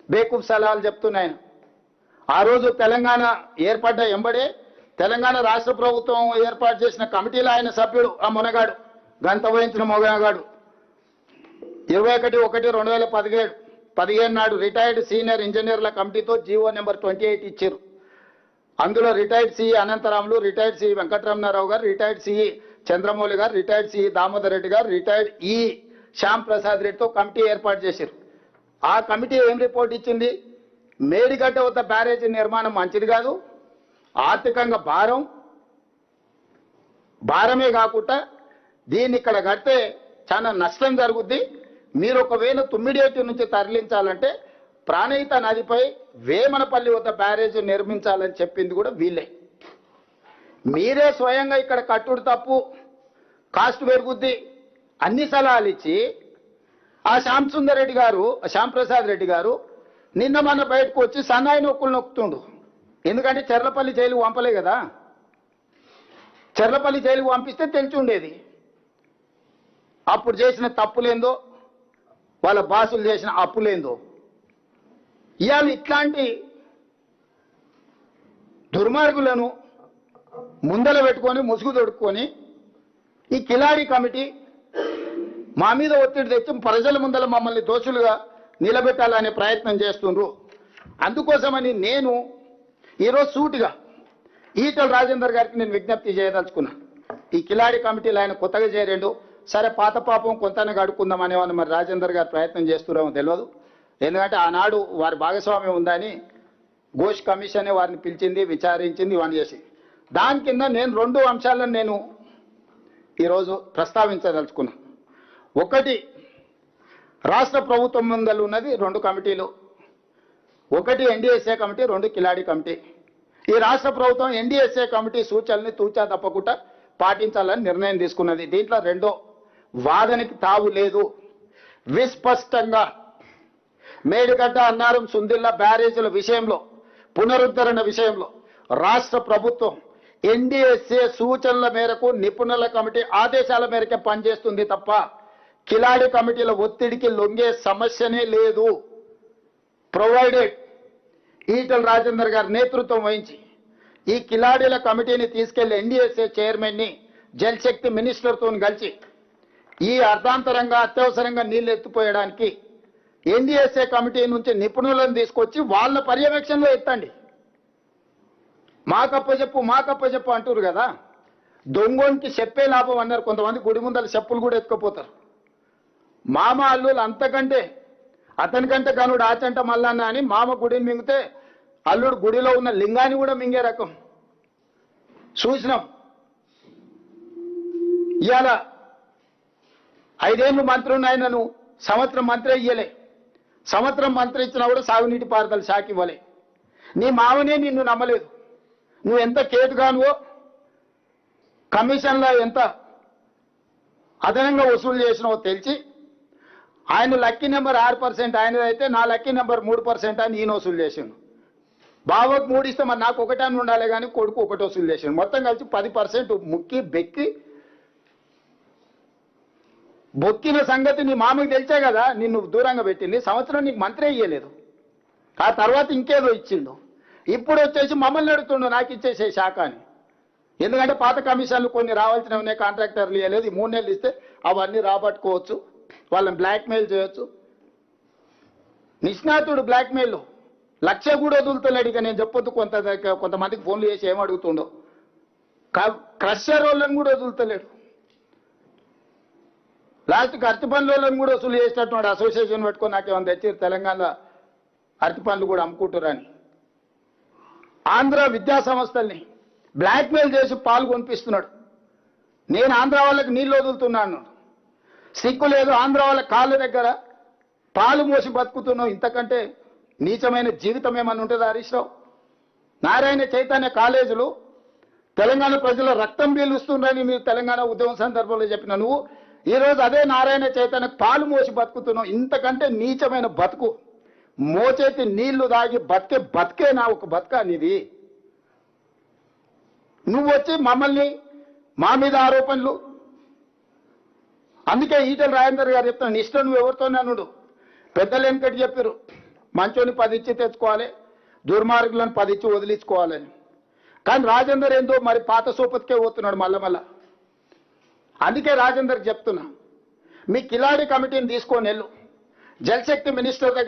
బేకూఫ్ సలహాలు చెప్తున్నాయన. ఆ రోజు తెలంగాణ ఏర్పడ్డ ఎంబడే తెలంగాణ రాష్ట్ర ప్రభుత్వం ఏర్పాటు చేసిన కమిటీలో ఆయన సభ్యుడు. ఆ మునగాడు గంత వహించిన మొగగాడు 21/1/2017 నాడు రిటైర్డ్ సీనియర్ ఇంజనీర్ల కమిటీతో జీవో నెంబర్ 28 ఇచ్చారు. అందులో retired CE Anantharamulu, retired CE Venkataramanarao గారు, రిటైర్డ్ సిఈ చంద్రమౌళి గారు, రిటైర్డ్ సిఈ దామోదర్ రెడ్డి గారు, రిటైర్డ్ ఈ శ్యామ్ ప్రసాద్ రెడ్డితో కమిటీ ఏర్పాటు చేశారు. ఆ కమిటీ ఏం రిపోర్ట్ ఇచ్చింది? మేడిగడ్డ వద్ద బ్యారేజీ నిర్మాణం మంచిది కాదు, ఆర్థికంగా భారమే కాకుండా దీన్ని ఇక్కడ కడితే చాలా నష్టం జరుగుద్ది. మీరు ఒకవేళ తుమ్మిడియేటి నుంచి తరలించాలంటే ప్రాణహిత నదిపై వేమనపల్లి వద్ద బ్యారేజీ నిర్మించాలని చెప్పింది కూడా వీళ్ళే. మీరే స్వయంగా ఇక్కడ కట్టుడు తప్పు, కాస్ట్ పెరుగుద్ది అన్ని సలహాలు ఇచ్చి ఆ శ్యామ్ ప్రసాద్ రెడ్డి గారు నిన్న మన బయటకు వచ్చి సన్నాయి నొక్కులు నొక్కుతుండు. ఎందుకంటే చెర్లపల్లి జైలుకు పంపలే కదా. చెర్లపల్లి జైలుకు పంపిస్తే తెలిసి ఉండేది అప్పుడు చేసిన తప్పులేందో, వాళ్ళ బాసులు చేసిన అప్పులేందో. ఇవాళ ఇట్లాంటి దుర్మార్గులను ముందల పెట్టుకొని ముసుగు తొడుక్కొని ఈ కిలాడి కమిటీ మా మీద ఒత్తిడి తెచ్చి ప్రజల ముందల మమ్మల్ని దోషులుగా నిలబెట్టాలనే ప్రయత్నం చేస్తుండ్రు. అందుకోసమని నేను ఈరోజు సూటిగా ఈటల రాజేందర్ గారికి నేను విజ్ఞప్తి చేయదలుచుకున్నా. ఈ కిలాడి కమిటీలు ఆయన కొత్తగా చేరేండు, సరే పాత పాపం కొంతనే గడుక్కుందాం అనేవాళ్ళు మరి రాజేందర్ గారు ప్రయత్నం చేస్తున్నారో తెలియదు. ఎందుకంటే ఆనాడు వారి భాగస్వామ్యం ఉందని ఘోష్ కమిషనే వారిని పిలిచింది, విచారించింది, ఇవన్నీ చేసి దాని కింద నేను 2 అంశాలను నేను ఈరోజు ప్రస్తావించదలుచుకున్నా. ఒకటి, రాష్ట్ర ప్రభుత్వం ముందలు ఉన్నది 2 కమిటీలు, ఒకటి ఎన్డీఎస్ఏ కమిటీ, 2 కిలాడి కమిటీ. ఈ రాష్ట్ర ప్రభుత్వం ఎన్డీఎస్ఏ కమిటీ సూచనల్ని తూచా తప్పకుండా పాటించాలని నిర్ణయం తీసుకున్నది. దీంట్లో రెండో వాదనకి తావు లేదు. విస్పష్టంగా మేడిగడ్డ, అన్నారం, సుందిల్ల బ్యారేజీల విషయంలో, పునరుద్ధరణ విషయంలో రాష్ట్ర ప్రభుత్వం ఎన్డీఎస్ఏ సూచనల మేరకు నిపుణుల కమిటీ ఆదేశాల మేరకే పనిచేస్తుంది తప్ప కిలాడి కమిటీల ఒత్తిడికి లొంగే సమస్యనే లేదు. ప్రొవైడెడ్ ఈటల రాజేందర్ గారు నేతృత్వం వహించి ఈ కిలాడీల కమిటీని తీసుకెళ్లి ఎన్డీఎస్ఏ చైర్మన్ని జలశక్తి మినిస్టర్తో కలిసి ఈ అర్ధాంతరంగా అత్యవసరంగా నీళ్లు ఎత్తిపోయడానికి ఎన్డీఎస్ఏ కమిటీ నుంచి నిపుణులను తీసుకొచ్చి వాళ్ళ పర్యవేక్షణలో ఎత్తండి. మాకప్పచెప్పు అంటారు కదా, దొంగోనికి చెప్పే లాభం అన్నారు. కొంతమంది గుడి ముందర చెప్పులు కూడా ఎత్తుకపోతారు. మామ అల్లులు అంతకంటే అతనికంటే గనుడు ఆచంట మల్లన్న అని మామ గుడిని మింగితే అల్లుడు గుడిలో ఉన్న లింగాన్ని కూడా మింగే రకం చూసినాం. ఇవాళ 5 ఏళ్ళు మంత్రి ఉన్నాయనను సంవత్సరం మంత్రి ఇయ్యలే, సంవత్సరం మంత్రి ఇచ్చినా కూడా సాగునీటి పారుదల శాఖ ఇవ్వలే. నీ మామనే నిన్ను నమ్మలేదు. నువ్వు ఎంత కేటుగానువో, కమిషన్లో ఎంత అదనంగా వసూలు చేసినావో తెలిసి ఆయన లక్కీ నెంబర్ 6% ఆయనదైతే నా లక్కీ నెంబర్ 3% అని ఈయన వసూలు చేసిండు. బావకు 3 ఇస్తే మరి నాకు 1 అని ఉండాలి కానీ కొడుకు 1 వసూలు చేసిండు. మొత్తం కలిసి 10% ముక్కి బెక్కి బొక్కిన సంగతి నీ మామకి తెలిసే కదా నిన్ను దూరంగా పెట్టింది. సంవత్సరం నీకు మంత్రి ఇయ్యలేదు, ఆ తర్వాత ఇంకేదో ఇచ్చిండు. ఇప్పుడు వచ్చేసి మమ్మల్ని అడుగుతుండు నాకు ఇచ్చేసే శాఖ అని. ఎందుకంటే పాత కమిషన్లు కొన్ని రావాల్సినవి ఉన్నాయి, కాంట్రాక్టర్లు ఇవ్వలేదు. 3 నెలలు ఇస్తే అవన్నీ రాబట్టుకోవచ్చు, వాళ్ళని బ్లాక్మెయిల్ చేయొచ్చు. నిష్ణాతుడు బ్లాక్మెయిల్ 1,00,000 కూడా వదులుతలేడు. ఇక నేను చెప్పొద్దు, కొంతమందికి ఫోన్లు చేసి ఏమడుగుతుండో. క్రషర్ వాళ్ళని కూడా వదులుతలేడు. లాస్ట్కి అరటి పండ్ల వాళ్ళని కూడా వసూలు చేసినట్టున్నాడు. అసోసియేషన్ పెట్టుకొని నాకేమన్నా తెచ్చారు తెలంగాణ అరటి పండ్లు కూడా అమ్ముకుంటారని. ఆంధ్ర విద్యా సంస్థల్ని బ్లాక్మెయిల్ చేసి పాలు కొనిపిస్తున్నాడు. నేను ఆంధ్ర వాళ్ళకి నీళ్ళు వదులుతున్నాను, సిగ్గు లేదు. ఆంధ్ర వాళ్ళ కాళ్ళ దగ్గర పాలు మోసి బతుకుతున్నావు. ఇంతకంటే నీచమైన జీవితం ఏమన్నా ఉంటుందా హరీష్ రావు? నారాయణ చైతన్య కాలేజీలు తెలంగాణ ప్రజల రక్తం పీలుస్తుందని మీరు తెలంగాణ ఉద్యమం సందర్భంలో చెప్పిన నువ్వు ఈరోజు అదే నారాయణ చైతన్య పాలు మోసి బతుకుతున్నావు. ఇంతకంటే నీచమైన బతుకు, మోచేతి నీళ్లు దాగి బతికే నా ఒక బతుక నీది. నువ్వు వచ్చి మమ్మల్ని మా మీద ఆరోపణలు. అందుకే ఈటల రాజేందర్ గారు చెప్తాను, ఇష్టం నువ్వు ఎవరితోనే అనుడు. పెద్దలు వెనకటి చెప్పారు, మంచోని 10 ఇచ్చి తెచ్చుకోవాలి, దుర్మార్గులను 10 ఇచ్చి వదిలించుకోవాలని. కానీ రాజేందర్ ఏందో మరి పాత సోపతికే పోతున్నాడు మళ్ళా. అందుకే రాజేందర్ చెప్తున్నా, మీ కిలాడి కమిటీని తీసుకొని వెళ్ళు, జలశక్తి మినిస్టర్ దగ్గర